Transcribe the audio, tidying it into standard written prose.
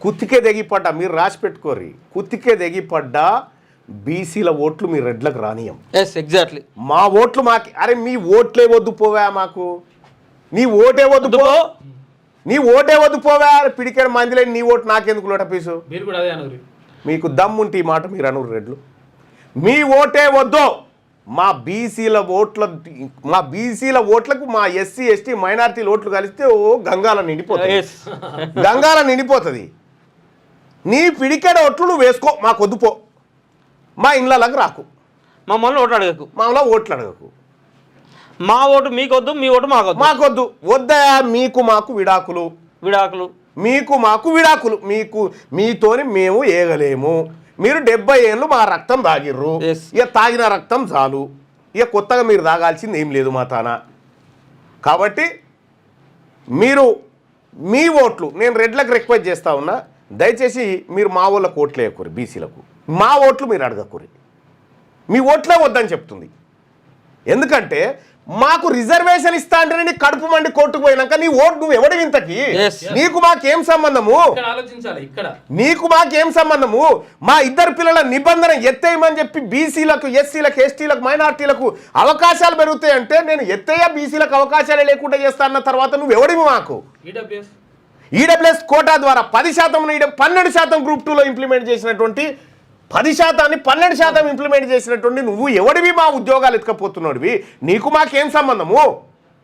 కుత్తికే తెగిపడ్డా మీరు రాసి పెట్టుకోరి, కుత్తికే తెగిపడ్డా బీసీల ఓట్లు మీ రెడ్లకు రానియం. ఎగ్జాక్ట్లీ. మా ఓట్లు మాకి, అరే మీ ఓట్లే వద్దు పోవా, మాకు నీ ఓటే వద్దు పో, నీ ఓటే వద్దు పోవా, పిడికేడు మందిలే నీ ఓటు నాకెందుకు లోట పీసు. మీరు కూడా అదే అనుగురి, మీకు దమ్ముంటే ఈ మాట మీరు అనురు రెడ్లు, మీ ఓటే వద్దు, మా బీసీల ఓట్లకు మా ఎస్సీ ఎస్టీ మైనారిటీల ఓట్లు కలిస్తే ఓ గంగాల నిండిపోతుంది, గంగాల నిండిపోతుంది. నీ పిడికేడ ఓట్లు నువ్వు వేసుకో, మాకు వద్దుపో, మా ఇళ్ళకి రాకు, మమ్మల్ని ఓట్లు అడగకు, మామూలు ఓట్లు అడగకు, మా ఓటు మీకొద్దు, మీ ఓటు మాకొద్దు. వద్దా మీకు మాకు విడాకులు, మీకు మాకు విడాకులు, మీతోని మేము ఏగలేము. మీరు 70 ఏళ్ళు మా రక్తం తాగిర్రు, ఇక తాగిన రక్తం చాలు, ఇక కొత్తగా మీరు తాగాల్సింది ఏం లేదు మా తాన. కాబట్టి మీరు మీ ఓట్లు, నేను రెడ్లకు రిక్వెస్ట్ చేస్తా ఉన్నా, దయచేసి మీరు మా వాళ్ళకు ఓట్లు వేయకూరి, బీసీలకు మా ఓట్లు మీరు అడగకూరి, మీ ఓట్లే వద్దని చెప్తుంది. ఎందుకంటే మాకు రిజర్వేషన్ ఇస్తా అంటే నీ కడుపు మండి కోర్టుకు పోయినాక నీ ఓటు నువ్వు ఎవడి వింతకి, నీకు మాకేం సంబంధము, నీకు మాకేం సంబంధము. మా ఇద్దరు పిల్లల నిబంధన ఎత్తేయమని చెప్పి బీసీలకు ఎస్సీలకు ఎస్టీలకు మైనార్టీలకు అవకాశాలు పెరుగుతాయంటే నేను ఎత్తేయ బీసీలకు అవకాశాలే లేకుండా చేస్తా అన్న తర్వాత నువ్వు ఎవడివి మాకు. ఈడబ్ల్యూఎస్ కోటా ద్వారా 10% 12% గ్రూప్ 2లో ఇంప్లిమెంట్ చేసినటువంటి 10%ని 12% ఇంప్లిమెంట్ చేసినటువంటి నువ్వు ఎవడివి మా ఉద్యోగాలు ఎత్తుకపోతున్నాడివి, నీకు మాకేం సంబంధము.